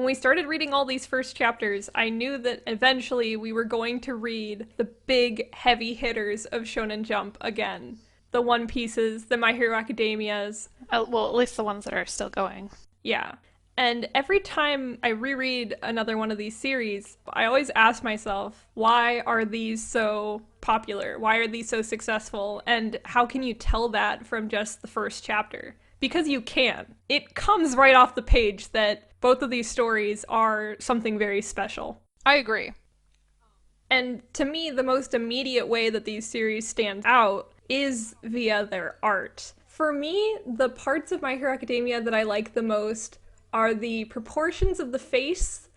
When we started reading all these first chapters, I knew that eventually we were going to read the big, heavy hitters of Shonen Jump again. The One Pieces, the My Hero Academias. Well, at least the ones that are still going. Yeah. And every time I reread another one of these series, I always ask myself, why are these so popular? Why are these so successful? And how can you tell that from just the first chapter? Because you can. It comes right off the page that both of these stories are something very special. I agree. And to me, the most immediate way that these series stand out is via their art. For me, the parts of My Hero Academia that I like the most are the proportions of the face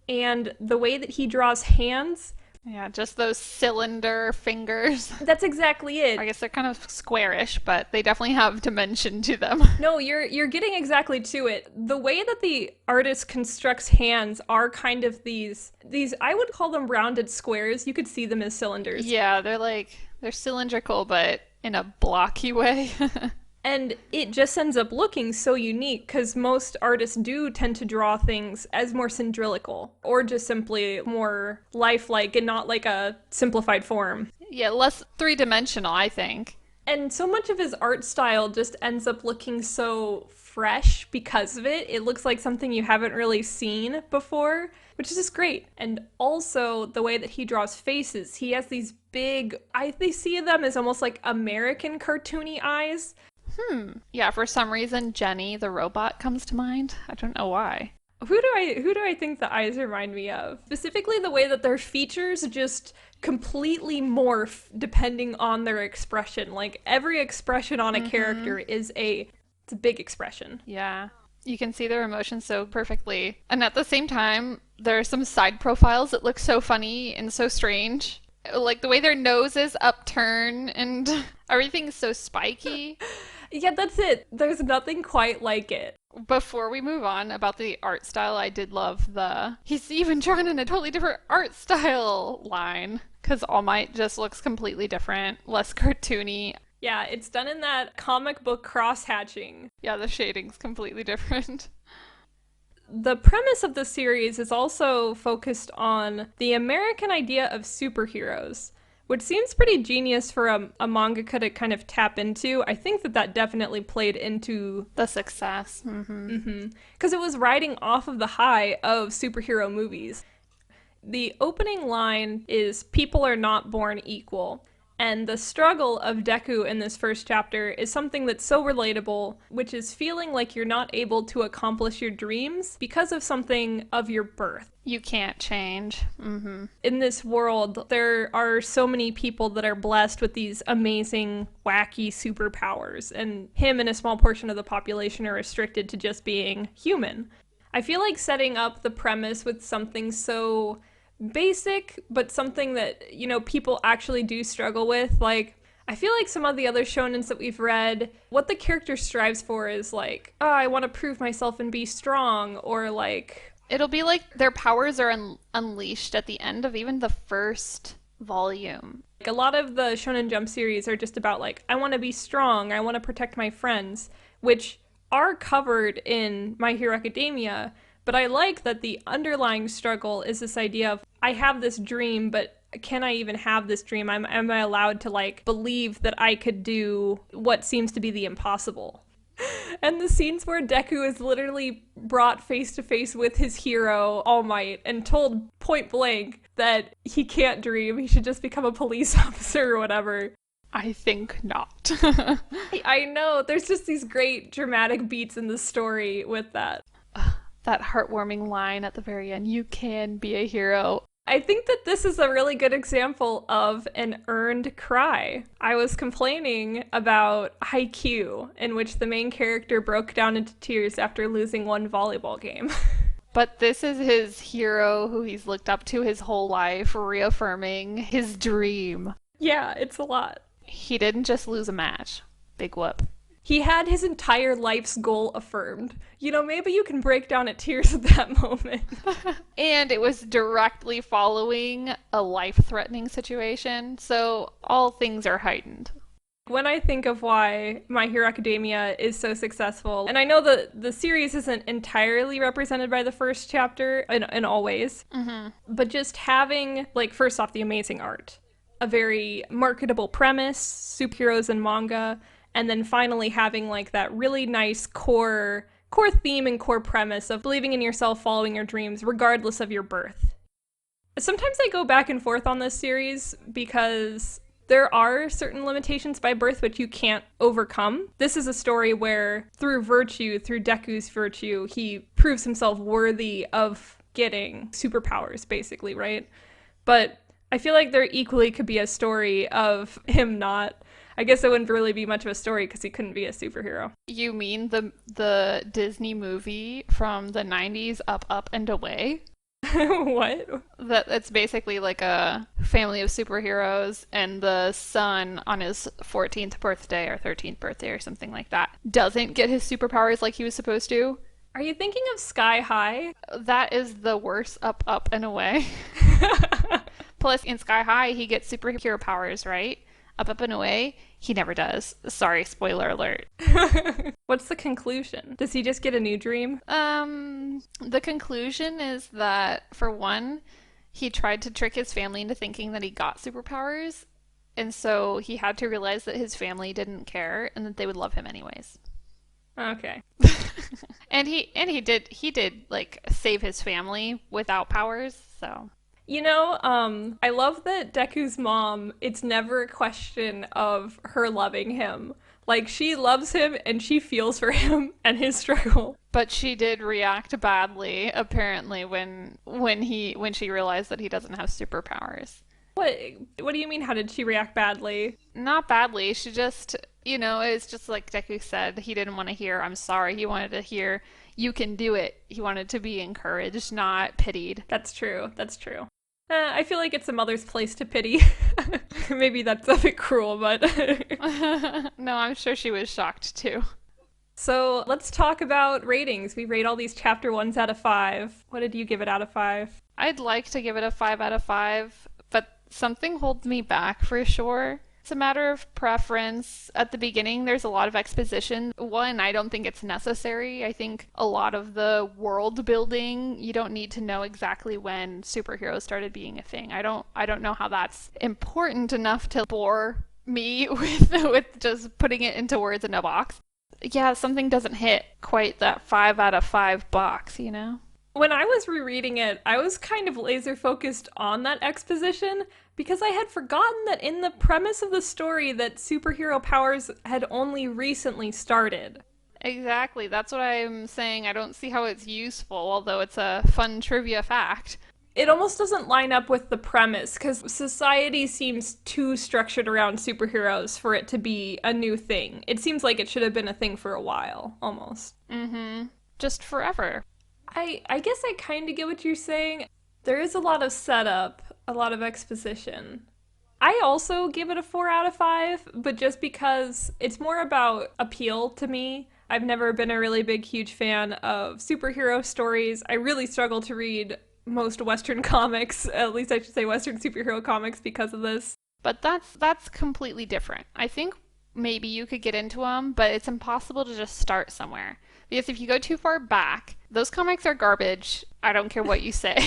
and the way that he draws hands. Yeah, just those cylinder fingers. That's exactly it. I guess they're kind of squarish, but they definitely have dimension to them. No, you're getting exactly to it. The way that the artist constructs hands are kind of these I would call them rounded squares. You could see them as cylinders. Yeah, they're cylindrical, but in a blocky way. And it just ends up looking so unique because most artists do tend to draw things as more cylindrical or just simply more lifelike and not like a simplified form. Yeah, less three-dimensional, I think. And so much of his art style just ends up looking so fresh because of it. It looks like something you haven't really seen before, which is just great. And also the way that he draws faces. He has these big, they see them as almost like American cartoony eyes. Yeah, for some reason, Jenny, the robot, comes to mind. I don't know why. Who do I think the eyes remind me of? Specifically the way that their features just completely morph depending on their expression. Like every expression on a character it's a big expression. Yeah. You can see their emotions so perfectly. And at the same time, there are some side profiles that look so funny and so strange. Like the way their nose is upturned and everything's so spiky. Yeah, that's it. There's nothing quite like it. Before we move on about the art style, I did love he's even drawn in a totally different art style line. Because All Might just looks completely different, less cartoony. Yeah, it's done in that comic book cross-hatching. Yeah, the shading's completely different. The premise of the series is also focused on the American idea of superheroes, which seems pretty genius for a mangaka to kind of tap into. I think that definitely played into the success. Because it was riding off of the high of superhero movies. The opening line is, "People are not born equal." And the struggle of Deku in this first chapter is something that's so relatable, which is feeling like you're not able to accomplish your dreams because of something of your birth. You can't change. In this world, there are so many people that are blessed with these amazing, wacky superpowers, and him and a small portion of the population are restricted to just being human. I feel like setting up the premise with something so basic, but something that, you know, people actually do struggle with. Like, I feel like some of the other shonens that we've read, what the character strives for is like, oh, I want to prove myself and be strong, or like... It'll be like their powers are unleashed at the end of even the first volume. Like, a lot of the Shonen Jump series are just about like, I want to be strong, I want to protect my friends, which are covered in My Hero Academia. But I like that the underlying struggle is this idea of, I have this dream, but can I even have this dream? Am I allowed to like believe that I could do what seems to be the impossible? And the scenes where Deku is literally brought face to face with his hero, All Might, and told point blank that he can't dream, he should just become a police officer or whatever. I think not. I know, there's just these great dramatic beats in the story with that. That heartwarming line at the very end, you can be a hero. I think that this is a really good example of an earned cry. I was complaining about Haikyuu, in which the main character broke down into tears after losing one volleyball game. But this is his hero who he's looked up to his whole life, reaffirming his dream. Yeah, it's a lot. He didn't just lose a match. Big whoop. He had his entire life's goal affirmed. You know, maybe you can break down at tears at that moment. And it was directly following a life-threatening situation, so all things are heightened. When I think of why My Hero Academia is so successful, and I know that the series isn't entirely represented by the first chapter in all ways, but just having, like, first off, the amazing art, a very marketable premise, superheroes and manga, and then finally having, like, that really nice core theme and core premise of believing in yourself, following your dreams, regardless of your birth. Sometimes I go back and forth on this series because there are certain limitations by birth which you can't overcome. This is a story where through Deku's virtue, he proves himself worthy of getting superpowers, basically, right? But I feel like there equally could be a story of him not. I guess it wouldn't really be much of a story because he couldn't be a superhero. You mean the Disney movie from the 90s, Up, Up, and Away? What? That it's basically like a family of superheroes, and the son on his 14th birthday or 13th birthday or something like that doesn't get his superpowers like he was supposed to. Are you thinking of Sky High? That is the worst Up, Up, and Away. Plus, in Sky High, he gets superhero powers, right? Up, Up, and Away, he never does. Sorry, spoiler alert. What's the conclusion? Does he just get a new dream? The conclusion is that, for one, he tried to trick his family into thinking that he got superpowers, and so he had to realize that his family didn't care and that they would love him anyways. Okay. And he did like save his family without powers, so. You know, I love that Deku's mom, it's never a question of her loving him. Like, she loves him and she feels for him and his struggle. But she did react badly, apparently, when she realized that he doesn't have superpowers. What do you mean, how did she react badly? Not badly, she just, it's just like Deku said, he didn't want to hear, I'm sorry, he wanted to hear, you can do it. He wanted to be encouraged, not pitied. That's true. I feel like it's a mother's place to pity. Maybe that's a bit cruel, but... No, I'm sure she was shocked too. So let's talk about ratings. We rate all these chapter 1s out of 5. What did you give it out of 5? I'd like to give it a 5 out of 5, but something holds me back for sure. It's a matter of preference. At the beginning, there's a lot of exposition. One, I don't think it's necessary. I think a lot of the world building, you don't need to know exactly when superheroes started being a thing. I don't know how that's important enough to bore me with just putting it into words in a box. Yeah, something doesn't hit quite that 5 out of 5 box, When I was rereading it, I was kind of laser focused on that exposition because I had forgotten that in the premise of the story that superhero powers had only recently started. Exactly, that's what I'm saying. I don't see how it's useful, although it's a fun trivia fact. It almost doesn't line up with the premise because society seems too structured around superheroes for it to be a new thing. It seems like it should have been a thing for a while, almost. Just forever. I guess I kind of get what you're saying. There is a lot of setup, a lot of exposition. I also give it a 4 out of 5, but just because it's more about appeal to me. I've never been a really big, huge fan of superhero stories. I really struggle to read most Western comics, at least I should say Western superhero comics, because of this. But that's completely different. I think maybe you could get into them, but it's impossible to just start somewhere. Because if you go too far back, those comics are garbage. I don't care what you say.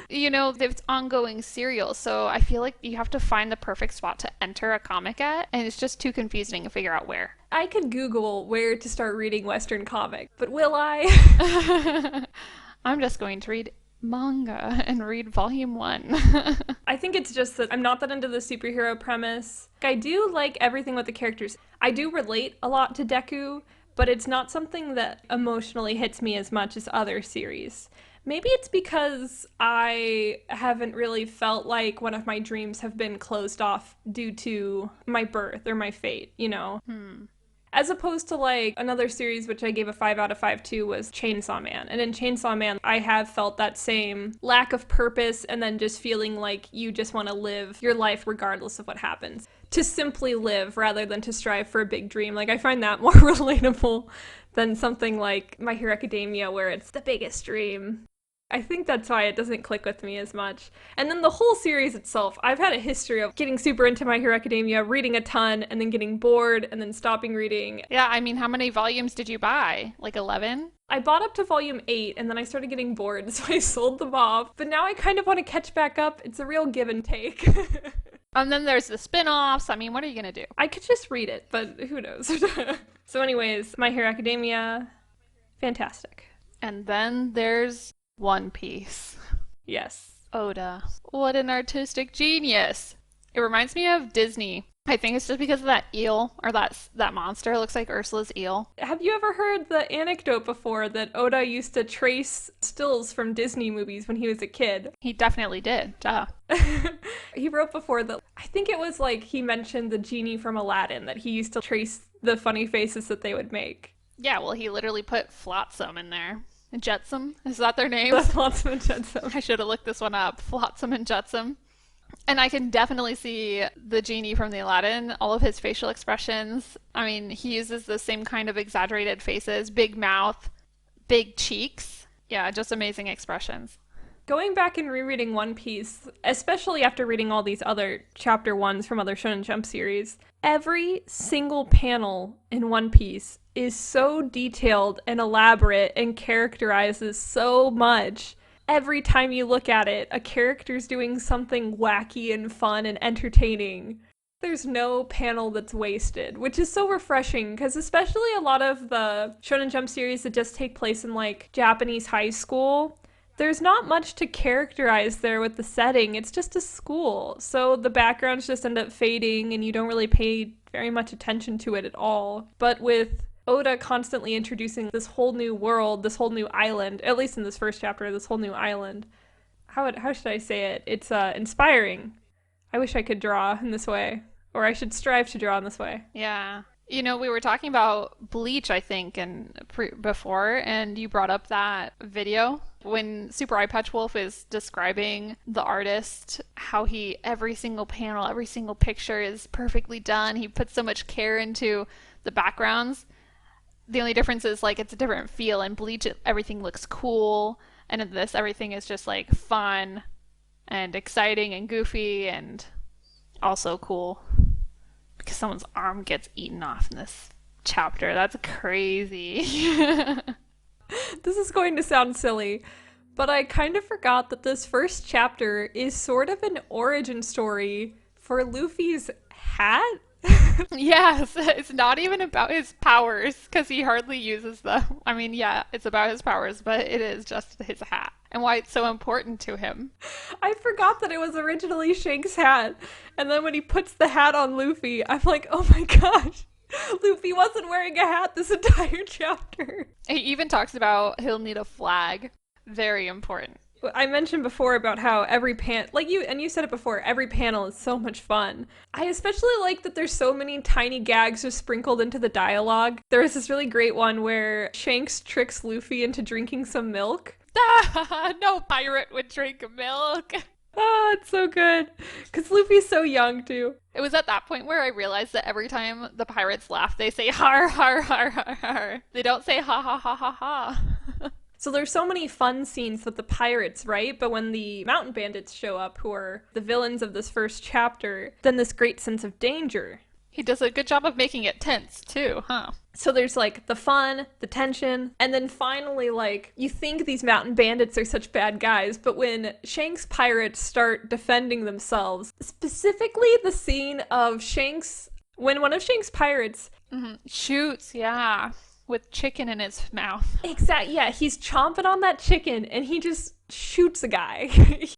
It's ongoing serial, so I feel like you have to find the perfect spot to enter a comic at, and it's just too confusing to figure out where. I could Google where to start reading Western comics, but will I? I'm just going to read manga and read volume 1. I think it's just that I'm not that into the superhero premise. I do like everything with the characters. I do relate a lot to Deku, but it's not something that emotionally hits me as much as other series. Maybe it's because I haven't really felt like one of my dreams have been closed off due to my birth or my fate, As opposed to like another series which I gave a 5 out of 5 to was Chainsaw Man. And in Chainsaw Man, I have felt that same lack of purpose and then just feeling like you just want to live your life regardless of what happens. To simply live rather than to strive for a big dream. Like, I find that more relatable than something like My Hero Academia where it's the biggest dream. I think that's why it doesn't click with me as much. And then the whole series itself, I've had a history of getting super into My Hero Academia, reading a ton, and then getting bored, and then stopping reading. Yeah, I mean, how many volumes did you buy? Like 11? I bought up to volume 8, and then I started getting bored, so I sold them off. But now I kind of want to catch back up. It's a real give and take. And then there's the spin-offs. I mean, what are you going to do? I could just read it, but who knows? So anyways, My Hero Academia, fantastic. And then there's One Piece. Yes. Oda. What an artistic genius. It reminds me of Disney. I think it's just because of that eel, or that monster. It looks like Ursula's eel. Have you ever heard the anecdote before that Oda used to trace stills from Disney movies when he was a kid? He definitely did. Duh. He wrote before that, I think it was like he mentioned the genie from Aladdin, that he used to trace the funny faces that they would make. Yeah, well, he literally put Flotsam in there. Jetsam? Is that their names? The Flotsam and Jetsam. I should have looked this one up. Flotsam and Jetsam. And I can definitely see the genie from the Aladdin, all of his facial expressions. I mean, he uses the same kind of exaggerated faces, big mouth, big cheeks. Yeah, just amazing expressions. Going back and rereading One Piece, especially after reading all these other chapter ones from other Shonen Jump series, every single panel in One Piece is so detailed and elaborate and characterizes so much. Every time you look at it, a character's doing something wacky and fun and entertaining. There's no panel that's wasted, which is so refreshing, because especially a lot of the Shonen Jump series that just take place in, like, Japanese high school, there's not much to characterize there with the setting. It's just a school, so the backgrounds just end up fading, and you don't really pay very much attention to it at all. But with Oda constantly introducing this whole new world, this whole new island, at least in this first chapter, this whole new island. How should I say it? It's inspiring. I wish I could draw in this way, or I should strive to draw in this way. Yeah. You know, we were talking about Bleach, I think, before, and you brought up that video when Super Eye Patch Wolf is describing the artist, how every single panel, every single picture is perfectly done. He puts so much care into the backgrounds. The only difference is, like, it's a different feel. In Bleach, everything looks cool, and in this, everything is just, like, fun and exciting and goofy and also cool. Because someone's arm gets eaten off in this chapter. That's crazy. This is going to sound silly, but I kind of forgot that this first chapter is sort of an origin story for Luffy's hat. Yes, it's not even about his powers, because he hardly uses them. I mean, yeah, it's about his powers, but it is just his hat, and why it's so important to him. I forgot that it was originally Shanks' hat, and then when he puts the hat on Luffy, I'm like, oh my gosh, Luffy wasn't wearing a hat this entire chapter. He even talks about he'll need a flag. Very important. I mentioned before about how every you said it before, every panel is so much fun. I especially like that there's so many tiny gags just sprinkled into the dialogue. There was this really great one where Shanks tricks Luffy into drinking some milk. No pirate would drink milk. Oh, it's so good. Because Luffy's so young, too. It was at that point where I realized that every time the pirates laugh, they say har, har, har, har, har. They don't say ha, ha, ha, ha, ha. So there's so many fun scenes with the pirates, right? But when the mountain bandits show up, who are the villains of this first chapter, then this great sense of danger. He does a good job of making it tense, too, huh? So there's, like, the fun, the tension, and then finally, like, you think these mountain bandits are such bad guys, but when Shanks' pirates start defending themselves, specifically the scene of when one of Shanks' pirates shoots, yeah, with chicken in his mouth. Exactly, yeah, he's chomping on that chicken, and he just shoots a guy.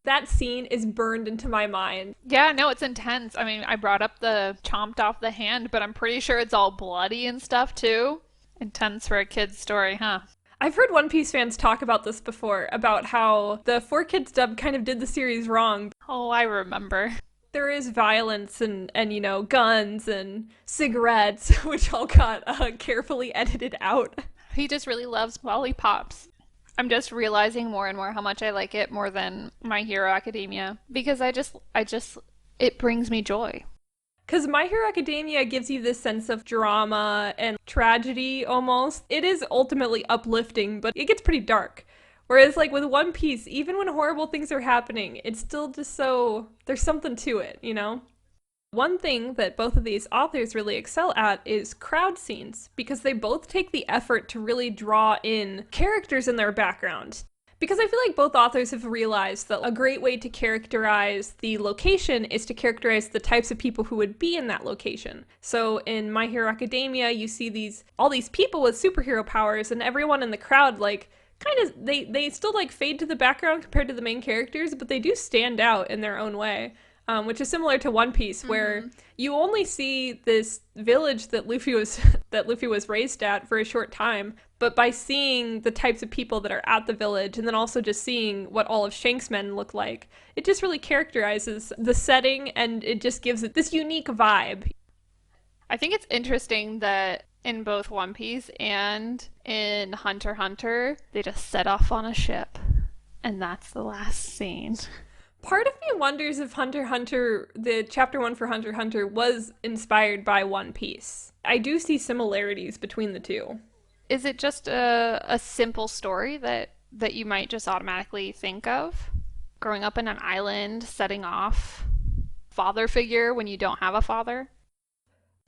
That scene is burned into my mind. Yeah, no, it's intense. I mean, I brought up the chomped off the hand, but I'm pretty sure it's all bloody and stuff, too. Intense for a kid's story, huh? I've heard One Piece fans talk about this before, about how the 4Kids dub kind of did the series wrong. Oh, I remember. There is violence and you know, guns and cigarettes, which all got carefully edited out. He just really loves lollipops. I'm just realizing more and more how much I like it more than My Hero Academia, because it brings me joy. Because My Hero Academia gives you this sense of drama and tragedy almost. It is ultimately uplifting, but it gets pretty dark. Whereas, like, with One Piece, even when horrible things are happening, it's still just so, there's something to it, you know? One thing that both of these authors really excel at is crowd scenes, because they both take the effort to really draw in characters in their background. Because I feel like both authors have realized that a great way to characterize the location is to characterize the types of people who would be in that location. So in My Hero Academia, you see all these people with superhero powers, and everyone in the crowd, like, kind of, they still, like, fade to the background compared to the main characters, but they do stand out in their own way. Which is similar to One Piece, where you only see this village that Luffy was raised at for a short time, but by seeing the types of people that are at the village, and then also just seeing what all of Shanks' men look like, it just really characterizes the setting, and it just gives it this unique vibe. I think it's interesting that in both One Piece and in Hunter x Hunter, they just set off on a ship, and that's the last scene. Part of me wonders if Hunter x Hunter, the chapter 1 for Hunter x Hunter, was inspired by One Piece. I do see similarities between the two. Is it just a simple story that you might just automatically think of? Growing up in an island, setting off, father figure when you don't have a father?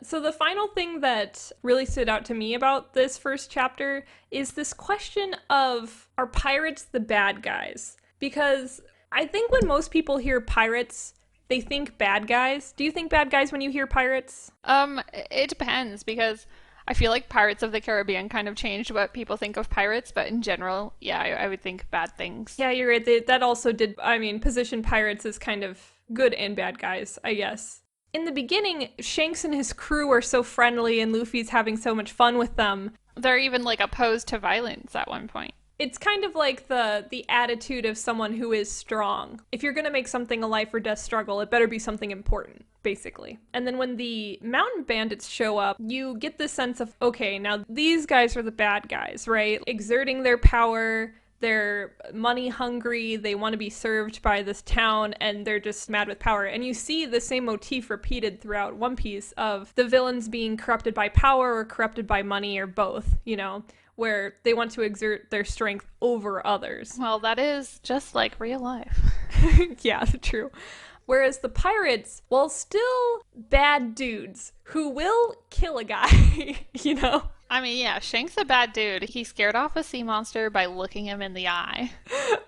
So the final thing that really stood out to me about this first chapter is this question of, are pirates the bad guys? Because I think when most people hear pirates, they think bad guys. Do you think bad guys when you hear pirates? It depends, because I feel like Pirates of the Caribbean kind of changed what people think of pirates, but in general, yeah, I would think bad things. Yeah, you're right. That also did, position pirates as kind of good and bad guys, I guess. In the beginning, Shanks and his crew are so friendly, and Luffy's having so much fun with them. They're even, like, opposed to violence at one point. It's kind of like the attitude of someone who is strong. If you're going to make something a life or death struggle, it better be something important, basically. And then when the mountain bandits show up, you get this sense of, okay, now these guys are the bad guys, right? Exerting their power, they're money hungry, they want to be served by this town, and they're just mad with power. And you see the same motif repeated throughout One Piece of the villains being corrupted by power or corrupted by money or both, you know? Where they want to exert their strength over others. Well, that is just like real life. Yeah, true. Whereas the pirates, while still bad dudes who will kill a guy, you know? I mean, yeah, Shank's a bad dude. He scared off a sea monster by looking him in the eye.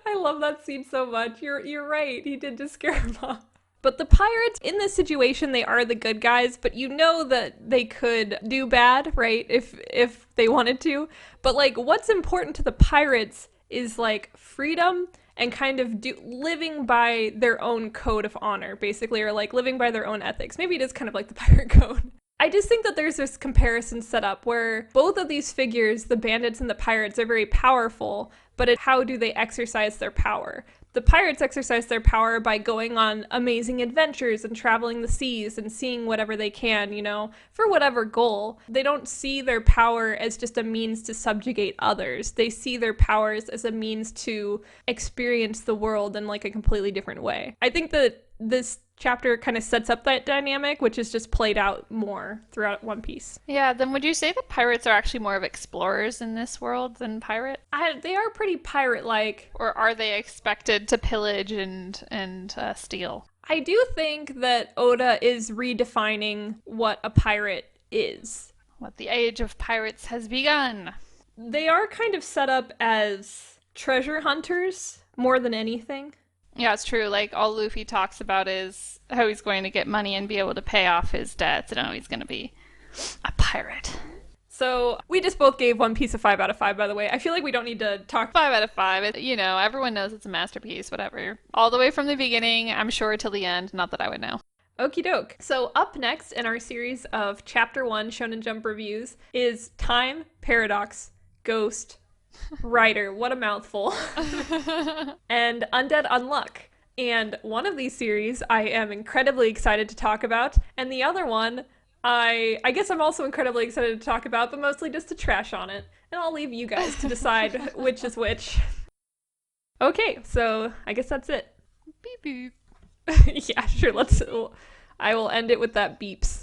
I love that scene so much. You're right. He did just scare him off. But the pirates, in this situation, they are the good guys, but you know that they could do bad, right? If they wanted to. But, like, what's important to the pirates is, like, freedom and kind of living by their own code of honor, basically, or, like, living by their own ethics. Maybe it is kind of like the pirate code. I just think that there's this comparison set up where both of these figures, the bandits and the pirates, are very powerful, but how do they exercise their power? The pirates exercise their power by going on amazing adventures and traveling the seas and seeing whatever they can, you know, for whatever goal. They don't see their power as just a means to subjugate others. They see their powers as a means to experience the world in, like, a completely different way. I think that this chapter kind of sets up that dynamic, which is just played out more throughout One Piece. Yeah, then would you say that pirates are actually more of explorers in this world than pirate? They are pretty pirate-like. Or are they expected to pillage and steal? I do think that Oda is redefining what a pirate is. What the age of pirates has begun. They are kind of set up as treasure hunters more than anything. Yeah, it's true. Like, all Luffy talks about is how he's going to get money and be able to pay off his debts, and how he's going to be a pirate. So, we just both gave One Piece a 5 out of 5, by the way. I feel like we don't need to talk 5 out of 5. You know, everyone knows it's a masterpiece, whatever. All the way from the beginning, I'm sure, till the end. Not that I would know. Okie doke. So, up next in our series of Chapter 1 Shonen Jump reviews is Time, Paradox, Ghost, Rider, what a mouthful, and Undead Unluck. And one of these series I am incredibly excited to talk about, and the other one I guess I'm also incredibly excited to talk about, but mostly just to trash on it. And I'll leave you guys to decide which is which. Okay, so I guess that's it. Beep beep. Yeah, sure, I will end it with that beeps.